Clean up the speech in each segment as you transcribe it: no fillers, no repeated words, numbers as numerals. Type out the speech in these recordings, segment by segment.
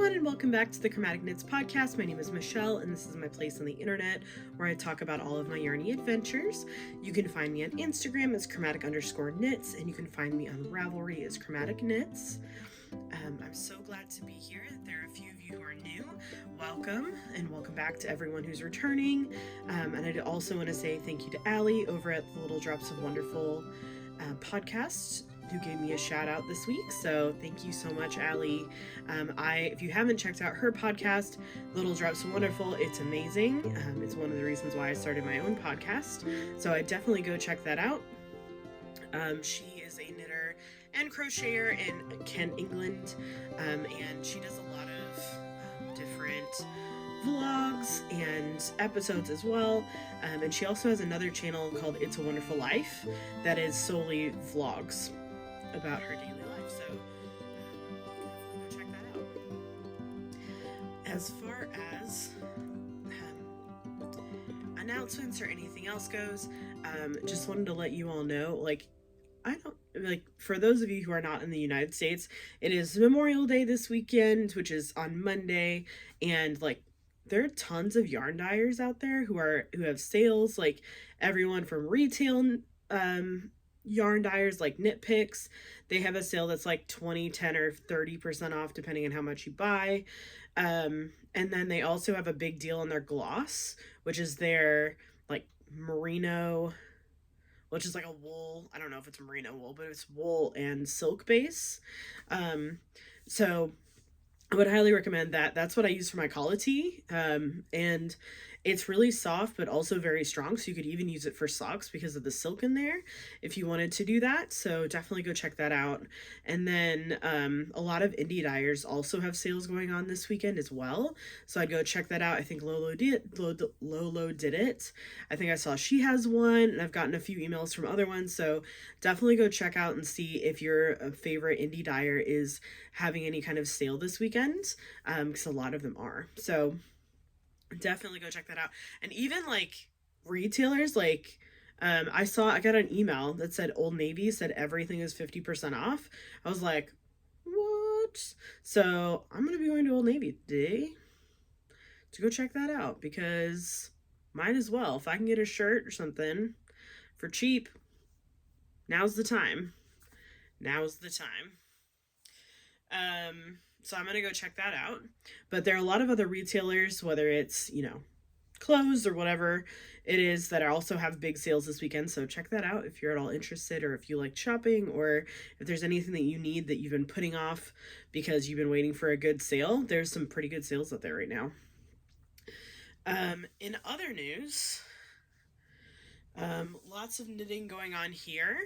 everyone, and welcome back to the Chromatic Knits Podcast. My name is Michelle, and this is my place on the internet where I talk about all of my yarny adventures. You can find me on Instagram as chromatic_knits, and you can find me on Ravelry as Chromatic Knits. I'm so glad to be here. There are a few of you who are new. Welcome, and welcome back to everyone who's returning. And I also want to say thank you to Allie over at the Little Drops of Wonderful podcast, who gave me a shout out this week. So thank you so much, Allie. If you haven't checked out her podcast, Little Drops of Wonderful, it's amazing. It's one of the reasons why I started my own podcast. So I definitely go check that out. She is a knitter and crocheter in Kent, England. And she does a lot of different vlogs and episodes as well. And she also has another channel called It's a Wonderful Life that is solely vlogs about her daily life, so go check that out. As far as announcements or anything else goes, just wanted to let you all know, for those of you who are not in the United States, it is Memorial Day this weekend, which is on Monday, and there are tons of yarn dyers out there who have sales, everyone from retail yarn dyers like Knit Picks. They have a sale that's 20, 10, or 30% off depending on how much you buy. And then they also have a big deal on their gloss, which is their merino, which is a wool. I don't know if it's merino wool, but it's wool and silk base. So I would highly recommend that. That's what I use for my challah tee. And it's really soft, but also very strong. So you could even use it for socks because of the silk in there if you wanted to do that. So definitely go check that out. And then a lot of indie dyers also have sales going on this weekend as well. So I'd go check that out. I think Lolo did it. I think I saw she has one, and I've gotten a few emails from other ones. So definitely go check out and see if your favorite indie dyer is having any kind of sale this weekend, because a lot of them are. So definitely go check that out. And even retailers, I got an email that said Old Navy said everything is 50% off. I was like, what? So I'm gonna be going to Old Navy today to go check that out, because might as well. If I can get a shirt or something for cheap, now's the time. So I'm going to go check that out. But there are a lot of other retailers, whether it's, clothes or whatever it is, that also have big sales this weekend. So check that out if you're at all interested, or if you like shopping, or if there's anything that you need that you've been putting off because you've been waiting for a good sale. There's some pretty good sales out there right now. In other news, lots of knitting going on here.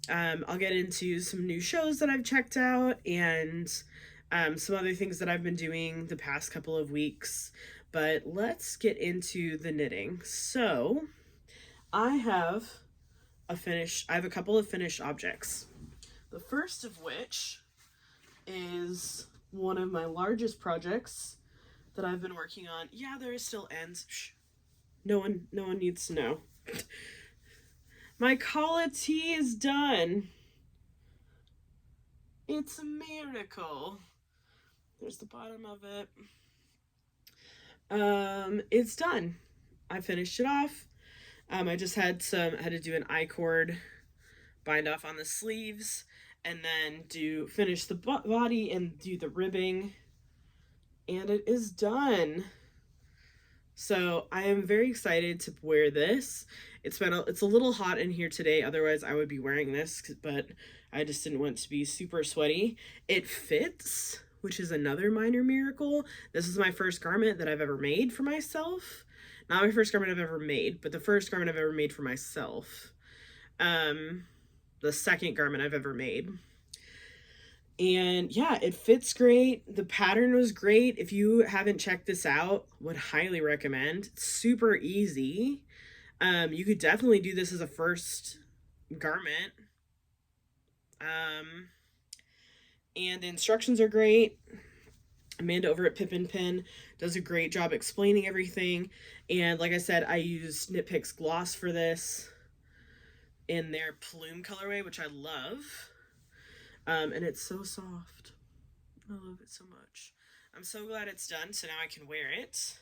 I'll get into some new shows that I've checked out, and some other things that I've been doing the past couple of weeks. But let's get into the knitting. So I have a couple of finished objects. The first of which is one of my largest projects that I've been working on. Yeah, there is still ends. Shh. No one needs to know. My challah tee is done. It's a miracle. There's the bottom of it. It's done. I finished it off. I just had to do an I-cord bind off on the sleeves, and then finish the body and do the ribbing, and it is done. So I am very excited to wear this. It's a little hot in here today, otherwise I would be wearing this, but I just didn't want to be super sweaty. It fits, which is another minor miracle. This is my first garment that I've ever made for myself. Not my first garment I've ever made, but the first garment I've ever made for myself. The second garment I've ever made. And yeah, it fits great. The pattern was great. If you haven't checked this out, would highly recommend. It's super easy. You could definitely do this as a first garment. And the instructions are great. Amanda over at Pippin Pin does a great job explaining everything. And like I said, I used Knit Picks gloss for this in their plume colorway, which I love. And it's so soft. I love it so much. I'm so glad it's done, so now I can wear it.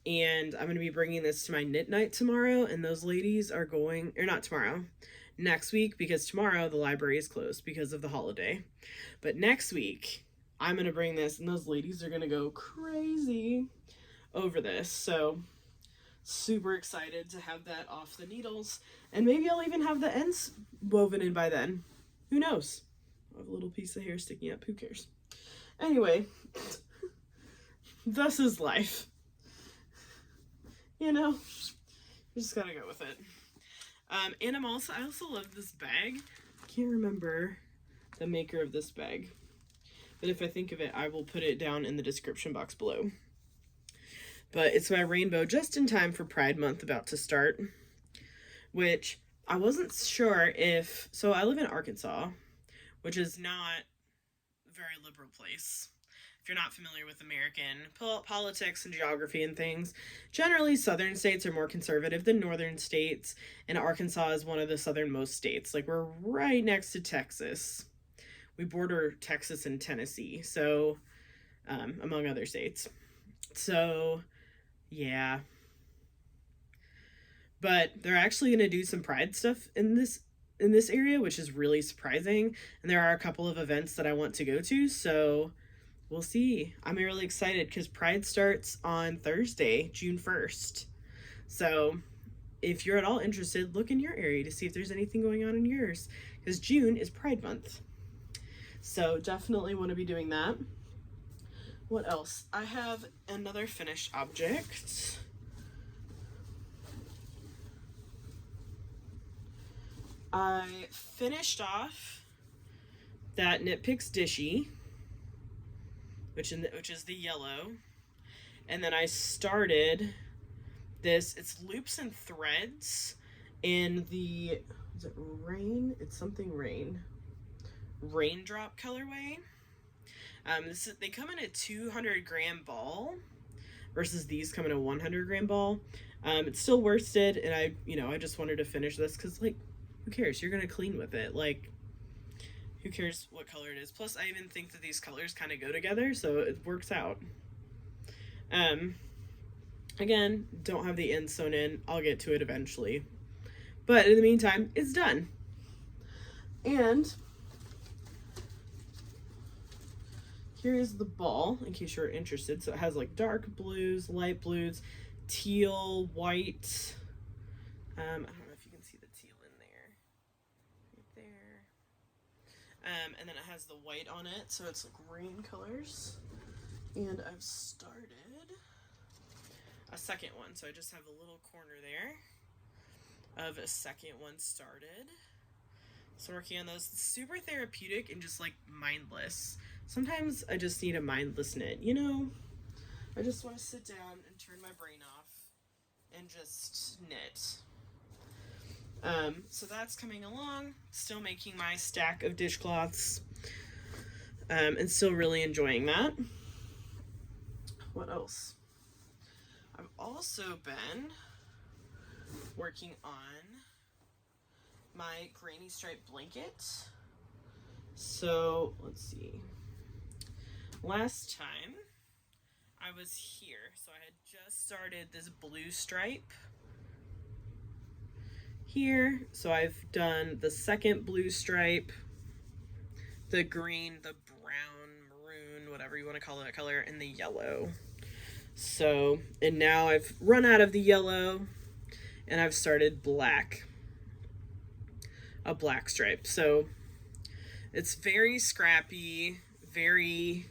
And I'm going to be bringing this to my knit night tomorrow, and those ladies are going, or not tomorrow, next week, because tomorrow the library is closed because of the holiday. But next week, I'm going to bring this, and those ladies are going to go crazy over this. So super excited to have that off the needles, and maybe I'll even have the ends woven in by then. Who knows? I have a little piece of hair sticking up. Who cares? Anyway, thus is life. You know, you just gotta go with it. And I also love this bag. I can't remember the maker of this bag, but if I think of it, I will put it down in the description box below. But it's my rainbow just in time for Pride Month about to start, which I wasn't sure if, so I live in Arkansas, which is not a very liberal place. If you're not familiar with American politics and geography and things, generally southern states are more conservative than northern states, and Arkansas is one of the southernmost states. Like, we're right next to Texas. We border Texas and Tennessee, so among other states. So yeah, but they're actually going to do some Pride stuff in this area, which is really surprising, and there are a couple of events that I want to go to, so we'll see. I'm really excited because Pride starts on Thursday, June 1st. So if you're at all interested, look in your area to see if there's anything going on in yours, because June is Pride Month. So definitely want to be doing that. What else? I have another finished object. I finished off that Knit Picks Dishy, which is the yellow, and then I started this. It's loops and threads in the, is it rain? It's something rain. Raindrop colorway. They come in a 200-gram ball versus these come in a 100-gram ball. It's still worsted, and I just wanted to finish this because, like, who cares? You're gonna clean with it. Like, who cares what color it is? Plus, I even think that these colors kind of go together, so it works out. Again, don't have the ends sewn in. I'll get to it eventually. But in the meantime, it's done. And here is the ball, in case you're interested. So it has like dark blues, light blues, teal, white. I don't know if you can see the teal in there. Right there. And then it has the white on it, so it's like green colors. And I've started a second one, so I just have a little corner there of a second one started. So working on those, it's super therapeutic and just like mindless. Sometimes I just need a mindless knit, you know? I just want to sit down and turn my brain off and just knit. So that's coming along, still making my stack of dishcloths, and still really enjoying that. What else? I've also been working on my granny stripe blanket. So let's see. Last time I was here, so I had just started this blue stripe here. So I've done the second blue stripe, the green, the brown, maroon, whatever you want to call that color, and the yellow. So, and now I've run out of the yellow and I've started black, a black stripe. So it's very scrappy, very,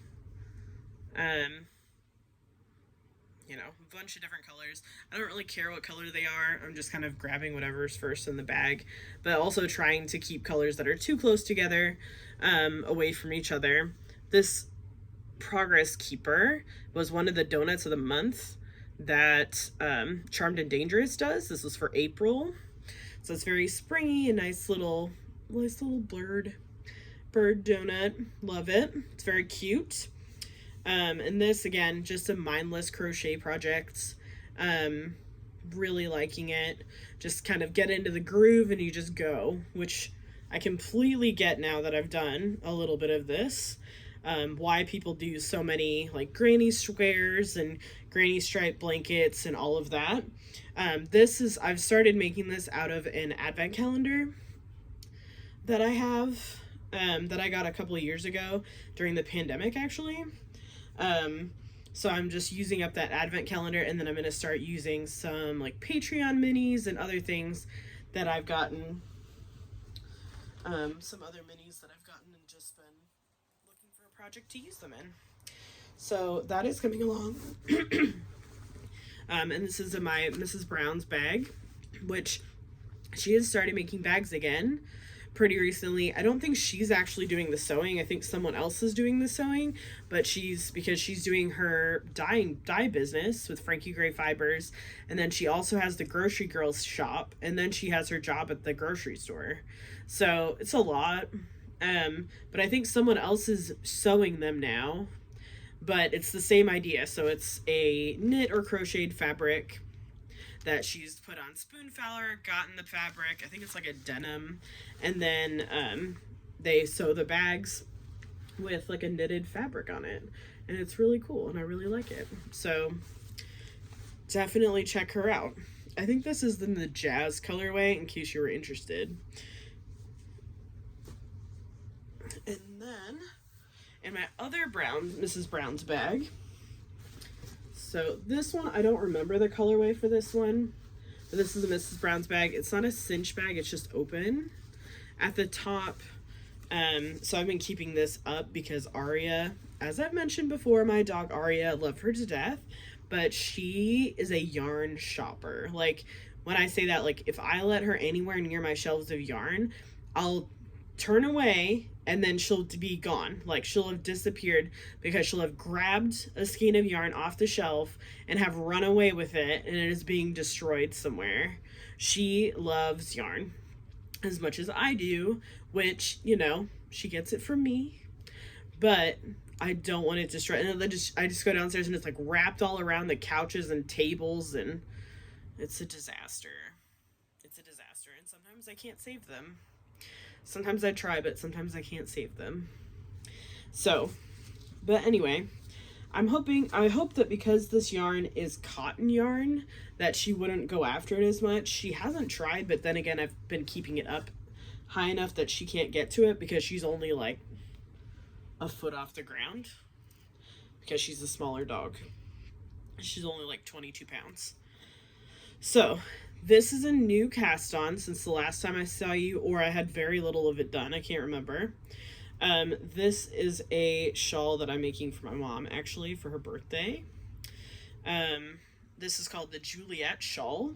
a bunch of different colors. I don't really care what color they are. I'm just kind of grabbing whatever's first in the bag, but also trying to keep colors that are too close together, away from each other. This Progress Keeper was one of the donuts of the month that Charmed and Dangerous does. This was for April. So it's very springy, a nice little bird donut. Love it. It's very cute. And this, again, just a mindless crochet project. Really liking it. Just kind of get into the groove and you just go, which I completely get now that I've done a little bit of this. why people do so many like granny squares and granny stripe blankets and all of that. I've started making this out of an advent calendar that I have, that I got a couple of years ago during the pandemic, actually. Um, so I'm just using up that advent calendar, and then I'm going to start using some like Patreon minis and other things that I've gotten. Some other minis that I've gotten and just been looking for a project to use them in. So that is coming along. And this is my Mrs. Brown's bag, which she has started making bags again pretty recently. I don't think she's actually doing the sewing. I think someone else is doing the sewing, but because she's doing her dye business with Frankie Gray Fibers, and then she also has the Grocery Girls shop, and then she has her job at the grocery store. So it's a lot. But I think someone else is sewing them now, but it's the same idea. So it's a knit or crocheted fabric that she's put on spoon fowler, gotten the fabric, I think it's like a denim, and then they sew the bags with like a knitted fabric on it, and it's really cool, and I really like it. So definitely check her out. I think this is in the Jazz colorway, in case you were interested. And then in my other Mrs. Brown's bag, so this one, I don't remember the colorway for this one, but this is a Mrs. Brown's bag. It's not a cinch bag, it's just open at the top. So I've been keeping this up because Aria, as I've mentioned before, my dog Aria, love her to death, but she is a yarn shopper. Like, when I say that, like, if I let her anywhere near my shelves of yarn, I'll turn away and then she'll be gone. Like, she'll have disappeared because she'll have grabbed a skein of yarn off the shelf and have run away with it, and it is being destroyed somewhere. She loves yarn as much as I do, which, you know, she gets it from me, but I don't want it destroyed. And then I just go downstairs and it's like wrapped all around the couches and tables, and it's a disaster. It's a disaster, and sometimes I can't save them. Sometimes I try, but sometimes I can't save them. So, but anyway, I hope that because this yarn is cotton yarn, that she wouldn't go after it as much. She hasn't tried, but then again, I've been keeping it up high enough that she can't get to it because she's only like a foot off the ground, because she's a smaller dog. She's only like 22 pounds. So this is a new cast on since the last time I saw you, or I had very little of it done. I can't remember. This is a shawl that I'm making for my mom, actually, for her birthday. This is called the Juliet shawl.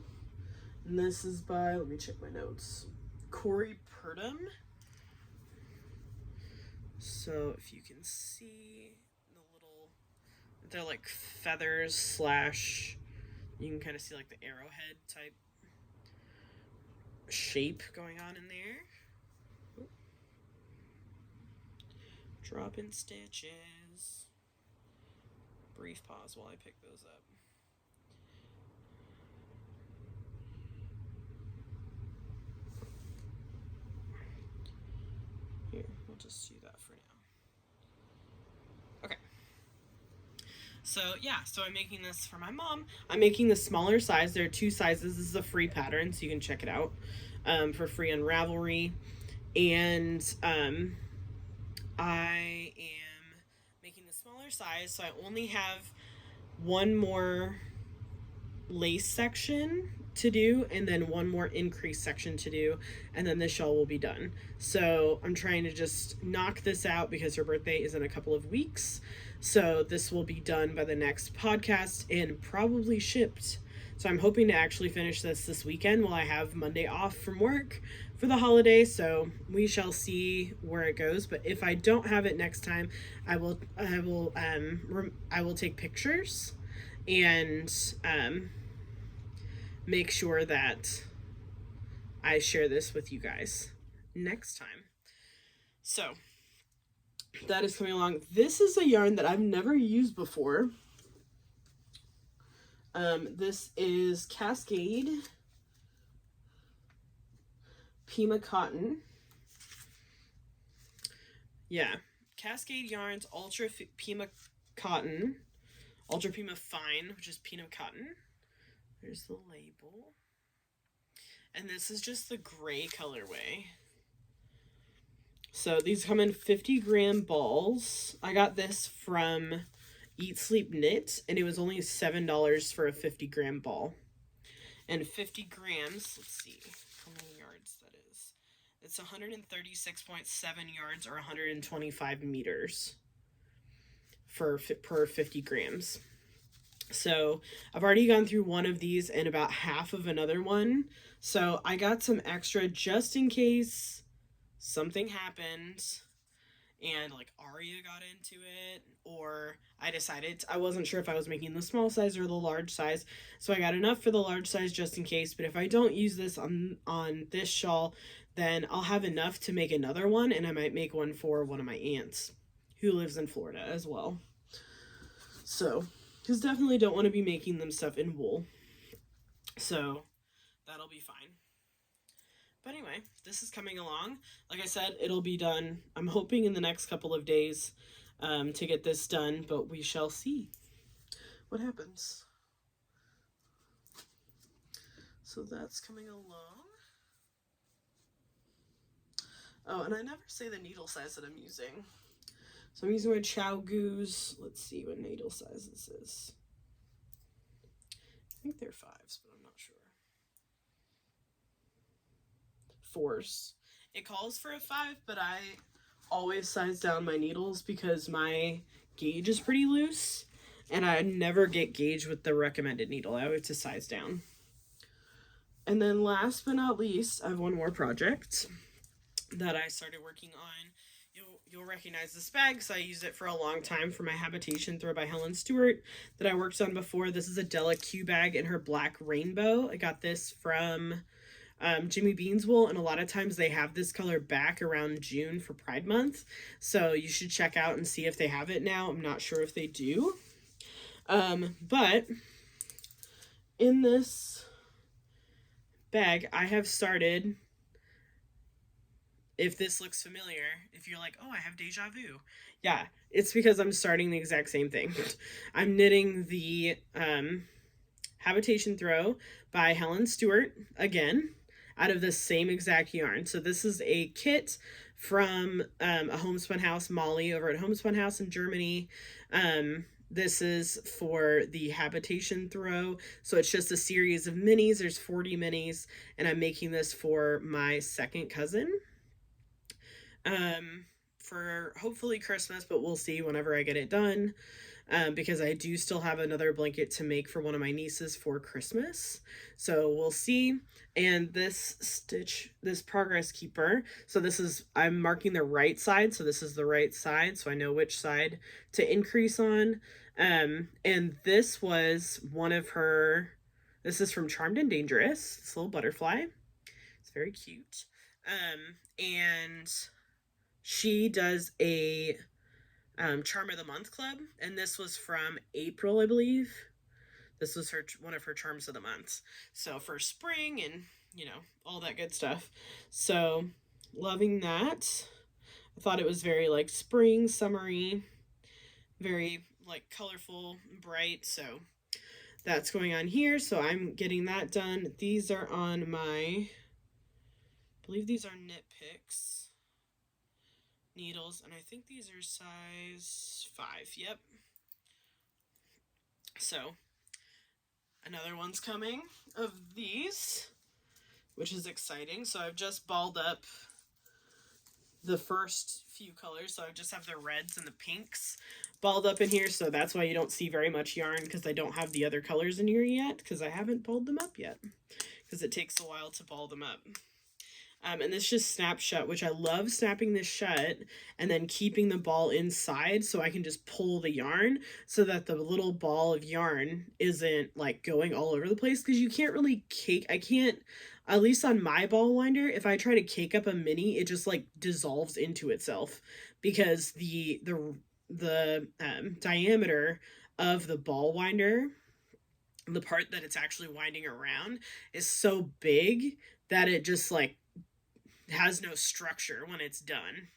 And this is by, let me check my notes, Corey Purdom. So if you can see the little, they're like feathers slash, you can kind of see like the arrowhead type shape going on in there. Drop in stitches. Brief pause while I pick those up. Here, we'll just do that for now. Okay. So yeah, so I'm making this for my mom. I'm making the smaller size. There are two sizes. This is a free pattern, so you can check it out for free on Ravelry. And I am making the smaller size, so I only have one more lace section to do, and then one more increase section to do, and then the shawl will be done. So I'm trying to just knock this out because her birthday is in a couple of weeks. So this will be done by the next podcast and probably shipped. So I'm hoping to actually finish this weekend while I have Monday off from work for the holiday. So we shall see where it goes. But if I don't have it next time, I will take pictures and make sure that I share this with you guys next time. So that is coming along. This is a yarn that I've never used before. This is Cascade Pima Cotton. Yeah, Cascade Yarns Ultra Pima Cotton, Ultra Pima Fine, which is Pima Cotton. There's the label. And this is just the gray colorway. So these come in 50-gram balls. I got this from Eat Sleep Knit, and it was only $7 for a 50-gram ball. And 50 grams, let's see how many yards that is. It's 136.7 yards or 125 meters per 50 grams. So I've already gone through one of these and about half of another one. So I got some extra just in case something happened and like Aria got into it, or I wasn't sure if I was making the small size or the large size. So I got enough for the large size just in case, but if I don't use this on this shawl, then I'll have enough to make another one, and I might make one for one of my aunts who lives in Florida as well. So, because definitely don't want to be making them stuff in wool. So that'll be fine. But anyway, this is coming along. Like I said, it'll be done, I'm hoping, in the next couple of days to get this done, but we shall see what happens. So that's coming along. Oh, and I never say the needle size that I'm using. So I'm using my Chow Goose. Let's see what needle size this is. I think they're 5s, but I'm not sure. 4s. It calls for a 5, but I always size down my needles because my gauge is pretty loose, and I never get gauge with the recommended needle. I always have to size down. And then last but not least, I have one more project that I started working on. You'll recognize this bag because I used it for a long time for my Habitation Throw by Helen Stewart that I worked on before. This is a Della Q bag in her black rainbow. I got this from Jimmy Bean's Wool, and a lot of times they have this color back around June for Pride Month, so you should check out and see if they have it now. I'm not sure if they do, but in this bag I have started, if this looks familiar, if you're like, oh, I have deja vu, yeah, it's because I'm starting the exact same thing. I'm knitting the Habitation Throw by Helen Stewart again, out of the same exact yarn. So this is a kit from a Homespun House, Molly, over at Homespun House in Germany. This is for the Habitation Throw. So it's just a series of minis. There's 40 minis, and I'm making this for my second cousin. For hopefully Christmas, but we'll see whenever I get it done. Because I do still have another blanket to make for one of my nieces for Christmas. So we'll see. And this stitch, this progress keeper, so this is, I'm marking the right side, so this is the right side, so I know which side to increase on. And this was one of her, this is from Charmed and Dangerous, this little butterfly. It's very cute. And she does a Charm of the Month club, and this was from April, I believe. This was one of her charms of the month. So for spring and, all that good stuff. So loving that. I thought it was very like spring, summery, very like colorful, bright. So that's going on here. So I'm getting that done. These are on my, I believe these are Knit Picks needles, and I think these are size 5. Yep. So another one's coming of these, which is exciting. So I've just balled up the first few colors, so I just have the reds and the pinks balled up in here, so that's why you don't see very much yarn, because I don't have the other colors in here yet, because I haven't balled them up yet, because it takes a while to ball them up. And this just snaps shut, which I love snapping this shut and then keeping the ball inside so I can just pull the yarn so that the little ball of yarn isn't like going all over the place, because you can't really I can't, at least on my ball winder, if I try to cake up a mini, it just like dissolves into itself because the diameter of the ball winder, the part that it's actually winding around, is so big that it just like has no structure when it's done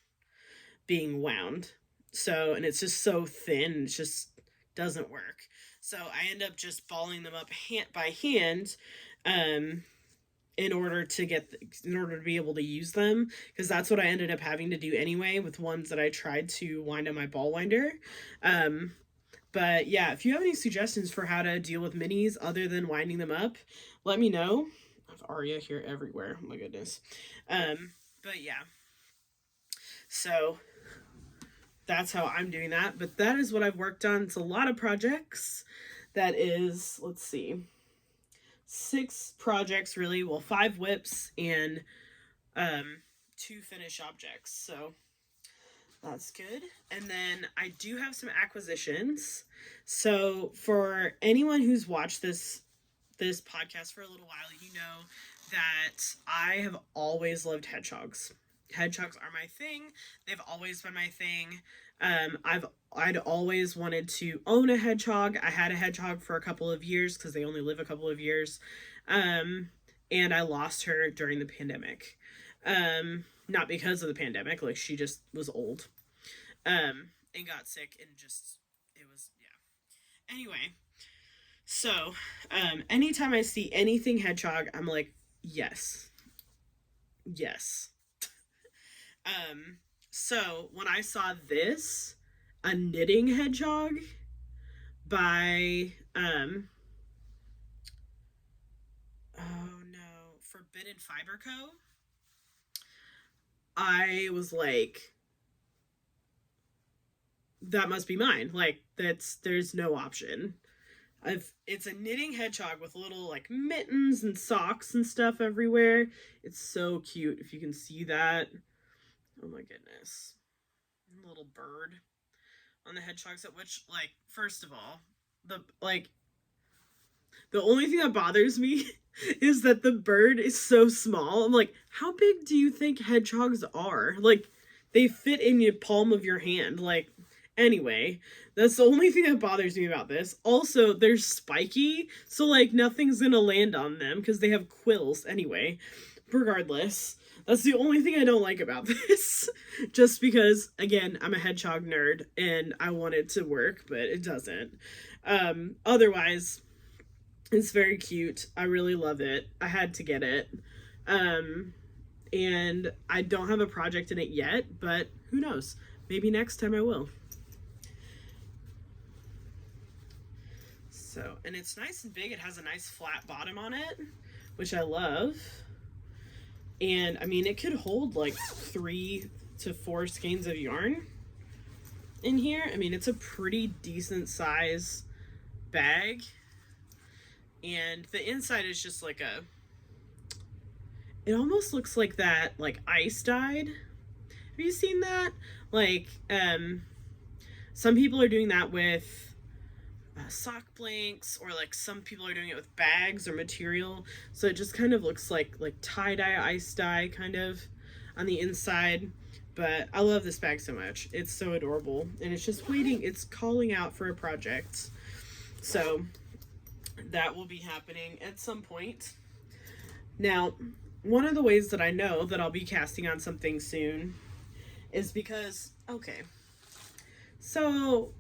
being wound. So, and it's just so thin, it just doesn't work. So I end up just balling them up by hand, um, in order to be able to use them, because that's what I ended up having to do anyway with ones that I tried to wind on my ball winder. Um, but yeah, if you have any suggestions for how to deal with minis other than winding them up, let me know. I have Aria here everywhere. Oh my goodness. But yeah, so that's how I'm doing that. But that is what I've worked on. It's a lot of projects. That is, let's see, 6 projects really. Well, 5 whips and 2 finish objects. So that's good. And then I do have some acquisitions. So for anyone who's watched this podcast for a little while, you know that I have always loved hedgehogs. Hedgehogs are my thing. They've always been my thing. I'd always wanted to own a hedgehog. I had a hedgehog for a couple of years because they only live a couple of years. And I lost her during the pandemic. Not because of the pandemic, like she just was old. And got sick and just, it was, yeah. Anyway, so, anytime I see anything hedgehog, I'm like, yes. Yes. So when I saw this, a knitting hedgehog by, oh no, Forbidden Fiber Co., I was like, that must be mine. Like, there's no option. It's a knitting hedgehog with little like mittens and socks and stuff everywhere. It's so cute if you can see that. Oh my goodness. Little bird on the hedgehog's at which, like, first of all, the only thing that bothers me is that the bird is so small. I'm like, how big do you think hedgehogs are? Like, they fit in the palm of your hand. Like, anyway, that's the only thing that bothers me about this. Also, they're spiky, so like nothing's gonna land on them because they have quills anyway. Regardless, that's the only thing I don't like about this. Just because, again, I'm a hedgehog nerd and I want it to work, but it doesn't. Otherwise, it's very cute. I really love it. I had to get it. And I don't have a project in it yet, but who knows? Maybe next time I will. So, and it's nice and big. It has a nice flat bottom on it, which I love. And I mean, it could hold like 3 to 4 skeins of yarn in here. I mean, it's a pretty decent size bag. And the inside is just like it almost looks like that, like ice dyed. Have you seen that? Like, some people are doing that with sock blanks, or like some people are doing it with bags or material, so it just kind of looks like tie-dye, ice dye kind of on the inside. But I love this bag so much. It's so adorable, and it's just waiting, it's calling out for a project. So that will be happening at some point. Now, one of the ways that I know that I'll be casting on something soon is because, okay, so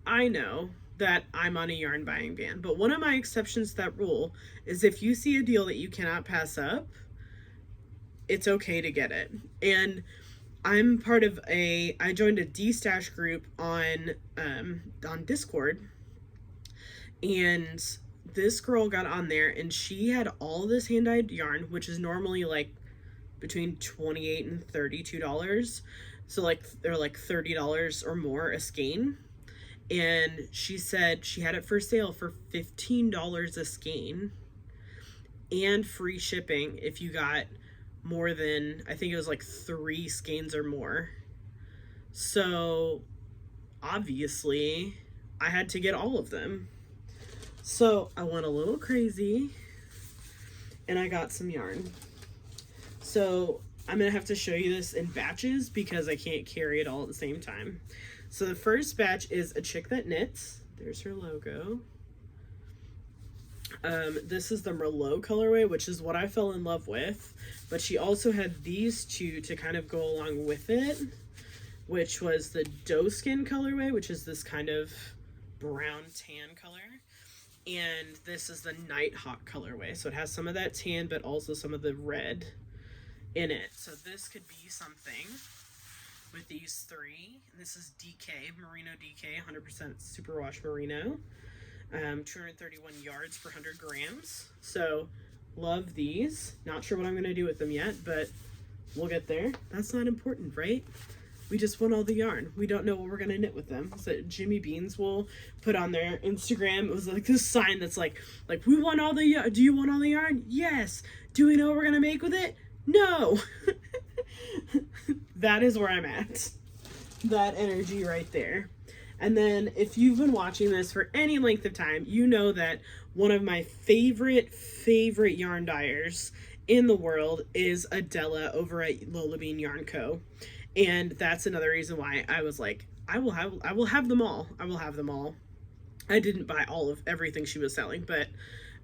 I know that I'm on a yarn buying ban, but one of my exceptions to that rule is if you see a deal that you cannot pass up, it's okay to get it. And I'm part of I joined a D-stash group on Discord, and this girl got on there and she had all this hand-dyed yarn, which is normally like between $28 and $32. So like they're like $30 or more a skein. And she said she had it for sale for $15 a skein and free shipping if you got more than, I think it was like 3 skeins or more. So obviously I had to get all of them. So I went a little crazy and I got some yarn. So I'm gonna have to show you this in batches because I can't carry it all at the same time. So the first batch is A Chick That Knits. There's her logo. This is the Merlot colorway, which is what I fell in love with. But she also had these 2 to kind of go along with it. which was the doe skin colorway, which is this kind of brown tan color. And this is the Nighthawk colorway. So it has some of that tan, but also some of the red in it. So this could be something with these three. And this is DK, Merino DK, 100% superwash merino. 231 yards per 100 grams. So love these. Not sure what I'm going to do with them yet, but we'll get there. That's not important, right? We just want all the yarn. We don't know what we're going to knit with them. So Jimmy Beans will put on their Instagram. It was like this sign that's like we want all the yarn. Do you want all the yarn? Yes. Do we know what we're going to make with it? No. That is where I'm at. That energy right there. And then if you've been watching this for any length of time, you know that one of my favorite yarn dyers in the world is Adela over at Lola Bean Yarn Co. And that's another reason why I was like, I will have them all. I will have them all. I didn't buy all of everything she was selling, but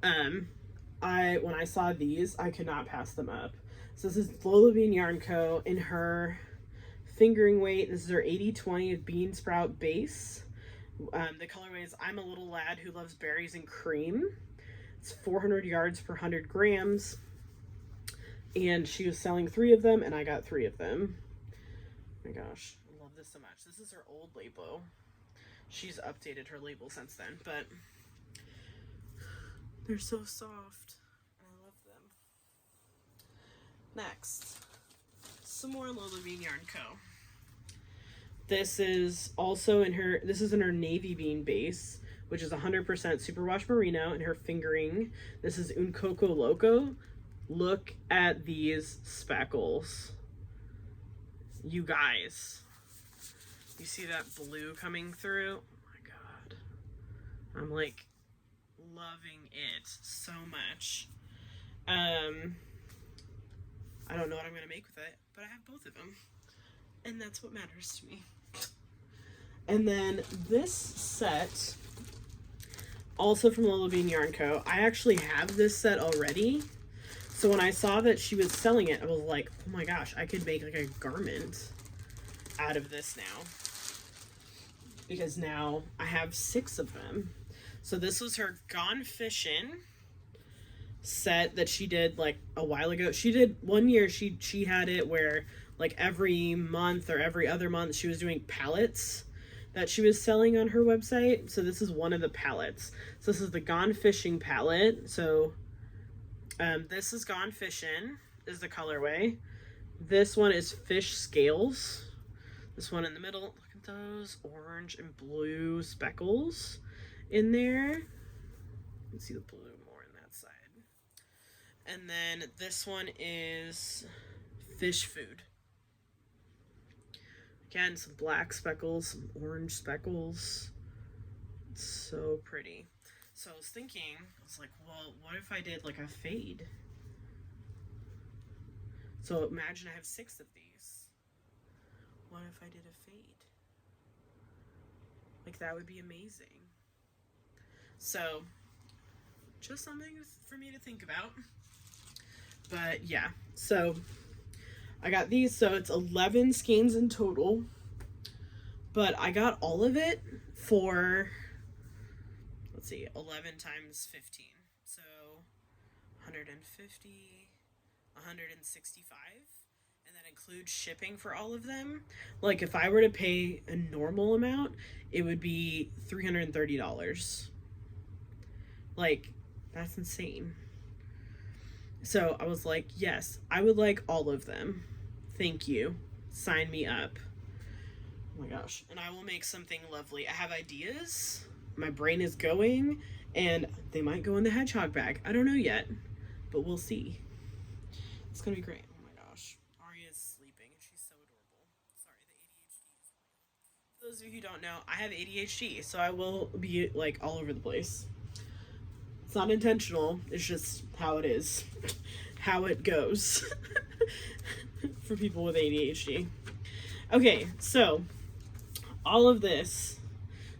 when I saw these, I could not pass them up. So this is Lola Bean Yarn Co. in her fingering weight. This is her 80/20 bean sprout base. The colorway is I'm a Little Lad Who Loves Berries and Cream. It's 400 yards per 100 grams. And she was selling 3 of them, and I got 3 of them. Oh my gosh, I love this so much. This is her old label. She's updated her label since then, but they're so soft. I love them. Next, some more Lola Bean Yarn Co. This is also in her navy bean base, which is 100% superwash merino, and her fingering. This is Un Coco Loco. Look at these speckles. You guys. You see that blue coming through? Oh my god. I'm like loving it so much. I don't know what I'm going to make with it, but I have both of them. And that's what matters to me. And then this set, also from Lola Bean Yarn Co. I actually have this set already. So when I saw that she was selling it, I was like, oh my gosh, I could make like a garment out of this now. Because now I have 6 of them. So this was her Gone Fishin' set that she did like a while ago. She did one year, she had it where like every month or every other month she was doing palettes that she was selling on her website. So this is one of the palettes. So this is the Gone Fishing palette. So this is Gone Fishin' is the colorway. This one is Fish Scales. This one in the middle, look at those orange and blue speckles in there. You can see the blue more on that side. And then this one is Fish Food. Again, some black speckles, some orange speckles. It's so pretty. So I was thinking, I was like, well, what if I did like a fade? So imagine I have 6 of these. What if I did a fade? Like that would be amazing. So just something for me to think about. But yeah, so I got these. So it's 11 skeins in total. But I got all of it for, let's see, 11 times 15. So 150, 165. And that includes shipping for all of them. Like if I were to pay a normal amount, it would be $330. Like, that's insane. So I was like, yes, I would like all of them. Thank you. Sign me up. Oh my gosh. And I will make something lovely. I have ideas. My brain is going, and they might go in the hedgehog bag. I don't know yet, but we'll see. It's going to be great. Oh my gosh. Aria is sleeping. She's so adorable. Sorry, the ADHD is real. For those of you who don't know, I have ADHD, so I will be like all over the place. It's not intentional. It's just how it is. How it goes. For people with ADHD. Okay, so all of this.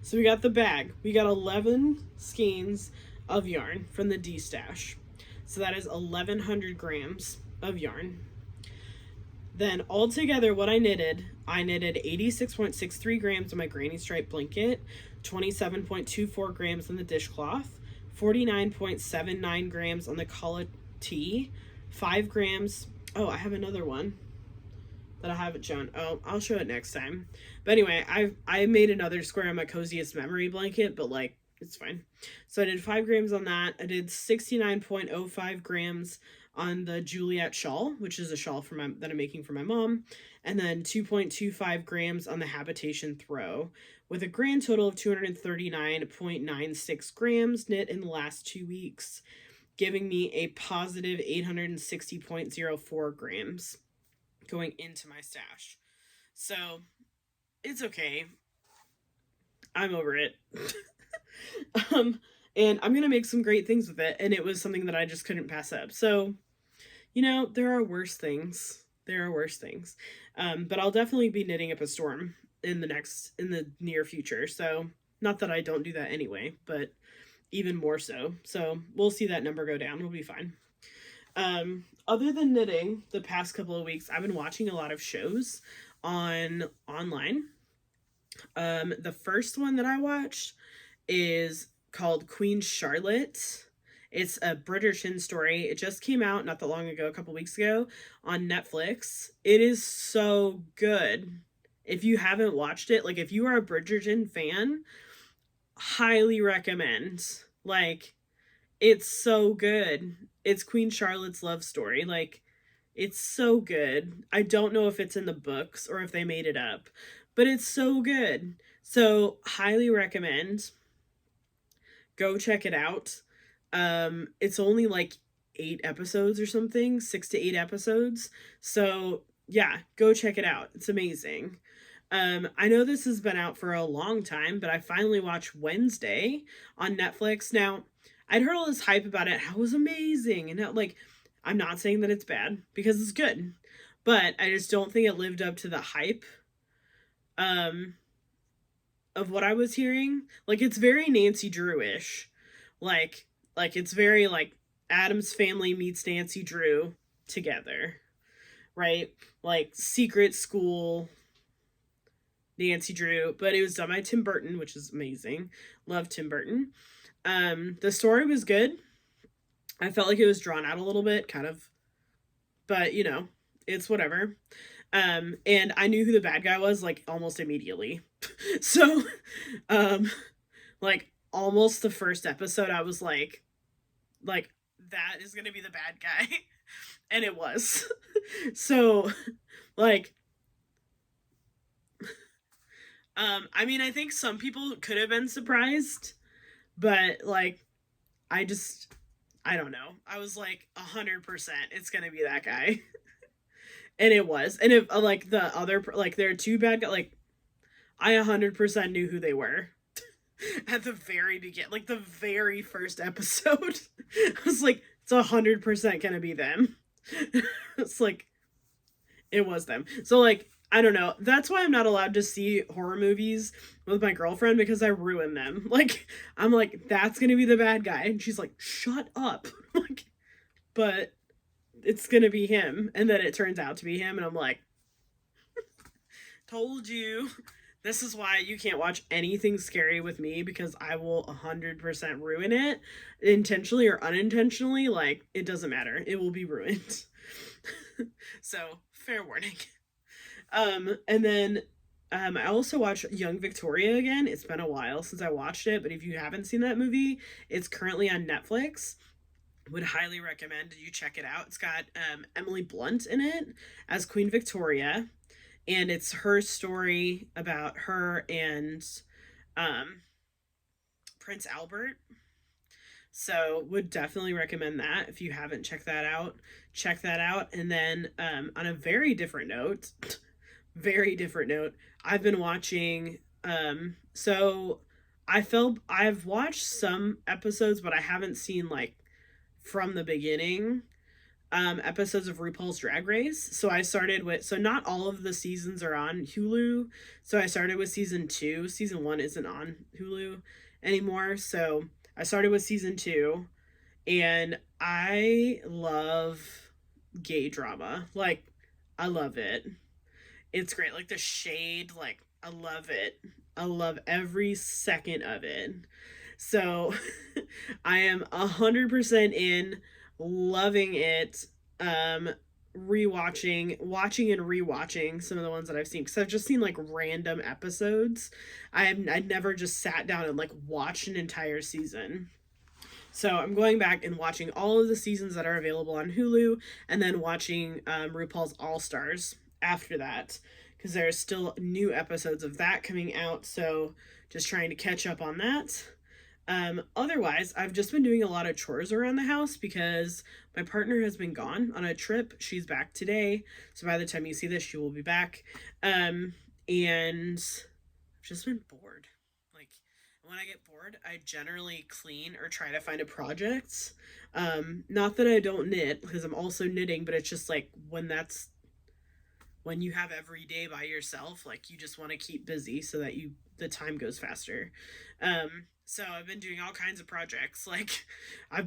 So we got the bag. We got 11 skeins of yarn from the D stash. So that is 1,100 grams of yarn. Then altogether, what I knitted 86.63 grams on my granny stripe blanket, 27.24 grams on the dishcloth, 49.79 grams on the Kala tee, 5 grams. Oh, I have another one that I haven't shown. Oh, I'll show it next time. But anyway, I made another square on my coziest memory blanket, but like it's fine. So I did 5 grams on that. I did 69.05 grams on the Juliet shawl, which is a shawl that I'm making for my mom, and then 2.25 grams on the Habitation throw, with a grand total of 239.96 grams knit in the last 2 weeks, giving me a positive 860.04 grams going into my stash. So it's okay. I'm over it. And I'm gonna make some great things with it, and it was something that I just couldn't pass up. So, there are worse things. There are worse things. But I'll definitely be knitting up a storm in the near future. So, not that I don't do that anyway, but even more so. So we'll see that number go down. We'll be fine. Other than knitting, the past couple of weeks, I've been watching a lot of shows online. The first one that I watched is called Queen Charlotte. It's a Bridgerton story. It just came out not that long ago, a couple weeks ago, on Netflix. It is so good. If you haven't watched it, like if you are a Bridgerton fan, highly recommend. Like, it's so good. It's Queen Charlotte's love story. Like, it's so good. I don't know if it's in the books or if they made it up, but it's so good. So, highly recommend. Go check it out. It's only like 8 episodes or something, 6 to 8 episodes. So, yeah, go check it out. It's amazing. I know this has been out for a long time, but I finally watched Wednesday on Netflix. Now, I'd heard all this hype about it, how it was amazing, and how, like, I'm not saying that it's bad, because it's good, but I just don't think it lived up to the hype of what I was hearing. Like, it's very Nancy Drew-ish. Like it's very, like, Addams Family meets Nancy Drew together, right? Like, secret school Nancy Drew, but it was done by Tim Burton, which is amazing. Love Tim Burton. The story was good. I felt like it was drawn out a little bit, kind of, but it's whatever. And I knew who the bad guy was, like, almost immediately. So, like, almost the first episode, I was like, that is gonna be the bad guy. And it was. So, like, I mean, I think some people could have been surprised, but, like, I don't know. I was like, 100% it's gonna be that guy. And it was. And if, like, the other, like, there are two bad guys, like, I 100% knew who they were at the very beginning, like, the very first episode. I was like, it's 100% gonna be them. It's like, it was them. So, like, I don't know. That's why I'm not allowed to see horror movies with my girlfriend, because I ruin them. Like, I'm like, that's gonna be the bad guy. And she's like, shut up. Like, but it's gonna be him. And then it turns out to be him. And I'm like, told you. This is why you can't watch anything scary with me, because I will 100% ruin it. Intentionally or unintentionally, like, it doesn't matter. It will be ruined. So, fair warning. And then I also watched Young Victoria again. It's been a while since I watched it, but if you haven't seen that movie, it's currently on Netflix. Would highly recommend you check it out. It's got Emily Blunt in it as Queen Victoria, and it's her story about her and Prince Albert. So would definitely recommend that. If you haven't checked that out, check that out. And then on a very different note, I've been watching so I've watched some episodes, but I haven't seen, like, from the beginning episodes of RuPaul's Drag Race. So not all of the seasons are on Hulu. So I started with season 2. Season 1 isn't on Hulu anymore. So I started with season 2, and I love gay drama. Like, I love it. It's great. Like the shade, like I love it. I love every second of it. So I am 100% in, loving it. Um watching and rewatching some of the ones that I've seen, because I've just seen like random episodes. I never just sat down and like watched an entire season. So I'm going back and watching all of the seasons that are available on Hulu, and then watching RuPaul's All Stars after that, because there's still new episodes of that coming out. So just trying to catch up on that. Otherwise, I've just been doing a lot of chores around the house because my partner has been gone on a trip. She's back today. So by the time you see this, she will be back. And I've just been bored. Like, when I get bored, I generally clean or try to find a project. Not that I don't knit, because I'm also knitting, but it's just like when you have every day by yourself, like you just want to keep busy so that the time goes faster. So I've been doing all kinds of projects. Like I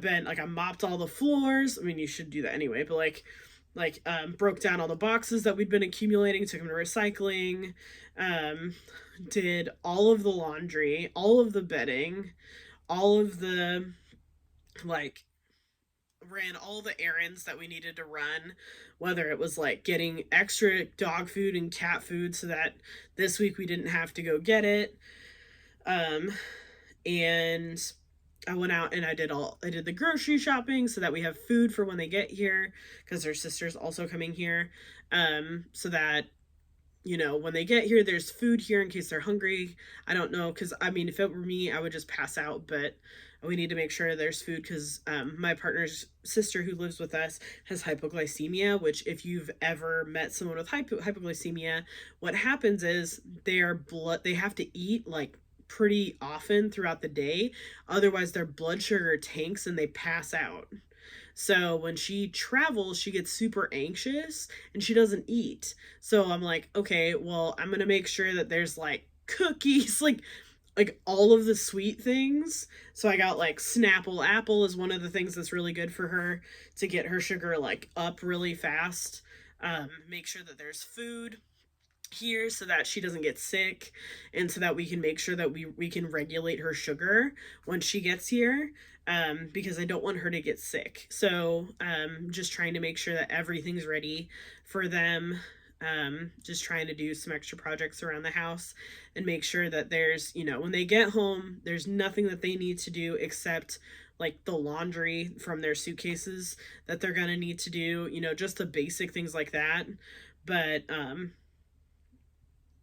mopped all the floors. I mean, you should do that anyway, but broke down all the boxes that we'd been accumulating, took them to recycling, did all of the laundry, all of the bedding, all of the like ran all the errands that we needed to run, whether it was like getting extra dog food and cat food so that this week we didn't have to go get it. And I went out and I did the grocery shopping so that we have food for when they get here, because her sister's also coming here. So that, when they get here, there's food here in case they're hungry. I don't know, because I mean, if it were me, I would just pass out, but we need to make sure there's food, because my partner's sister who lives with us has hypoglycemia, which if you've ever met someone with hypoglycemia, what happens is they have to eat like pretty often throughout the day, otherwise their blood sugar tanks and they pass out. So when she travels, she gets super anxious and she doesn't eat. So I'm like, okay, well, I'm going to make sure that there's like cookies, like all of the sweet things. So I got like Snapple Apple is one of the things that's really good for her to get her sugar like up really fast. Make sure that there's food here so that she doesn't get sick, and so that we can make sure that we can regulate her sugar when she gets here, because I don't want her to get sick. So just trying to make sure that everything's ready for them. Just trying to do some extra projects around the house and make sure that there's, when they get home, there's nothing that they need to do except like the laundry from their suitcases that they're gonna need to do, just the basic things like that. But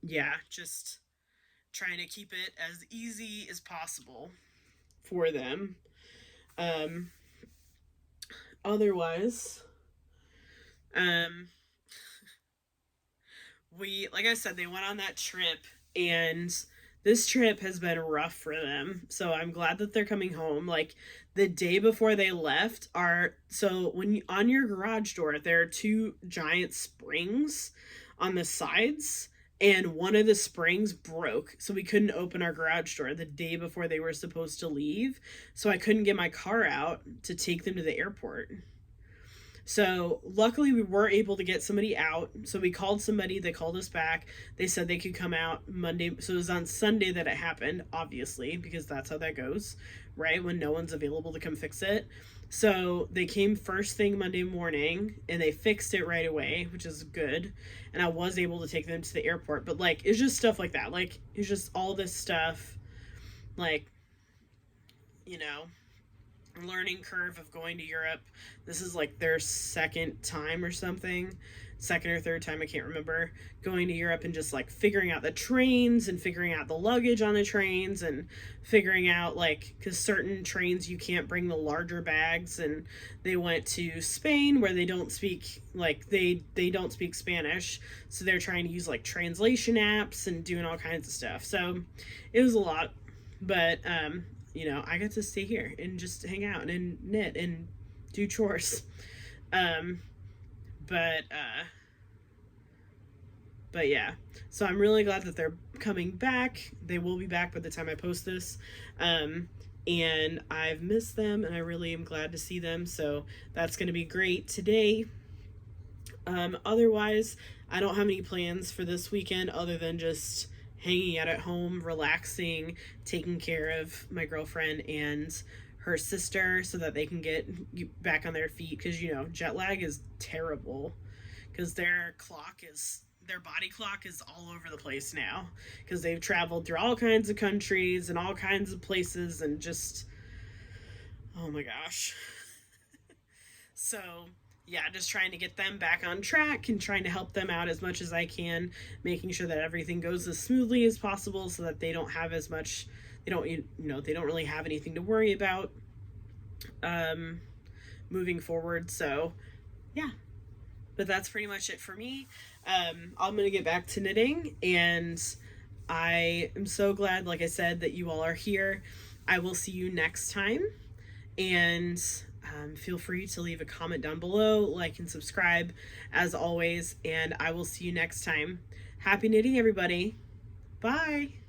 yeah, just trying to keep it as easy as possible for them. Um, Otherwise, like I said, they went on that trip, and this trip has been rough for them. So I'm glad that they're coming home. Like the day before they left, on your garage door, there are two giant springs on the sides, and one of the springs broke, so we couldn't open our garage door the day before they were supposed to leave. So I couldn't get my car out to take them to the airport. So luckily we were able to get somebody out. So we called somebody, they called us back. They said they could come out Monday. So it was on Sunday that it happened, obviously, because that's how that goes, right? When no one's available to come fix it. So they came first thing Monday morning and they fixed it right away, which is good. And I was able to take them to the airport. But like, it's just stuff like that. Like, it's just all this stuff, like, learning curve of going to Europe. This is like their second time or something, second or third time, I can't remember, going to Europe, and just like figuring out the trains and figuring out the luggage on the trains, and figuring out like, because certain trains you can't bring the larger bags, and they went to Spain where they don't speak they don't speak Spanish, so they're trying to use like translation apps and doing all kinds of stuff. So it was a lot, but I got to stay here and just hang out and knit and do chores. But yeah, so I'm really glad that they're coming back. They will be back by the time I post this. And I've missed them, and I really am glad to see them. So that's going to be great today. Otherwise, I don't have any plans for this weekend other than just hanging out at home, relaxing, taking care of my girlfriend and her sister so that they can get back on their feet, because jet lag is terrible, because their body clock is all over the place now, because they've traveled through all kinds of countries and all kinds of places, and just, oh my gosh. So yeah, just trying to get them back on track and trying to help them out as much as I can, making sure that everything goes as smoothly as possible so that they don't have as much, they don't really have anything to worry about moving forward. So yeah, but that's pretty much it for me. I'm going to get back to knitting, and I am so glad, like I said, that you all are here. I will see you next time, and feel free to leave a comment down below, like and subscribe as always, and I will see you next time. Happy knitting, everybody. Bye.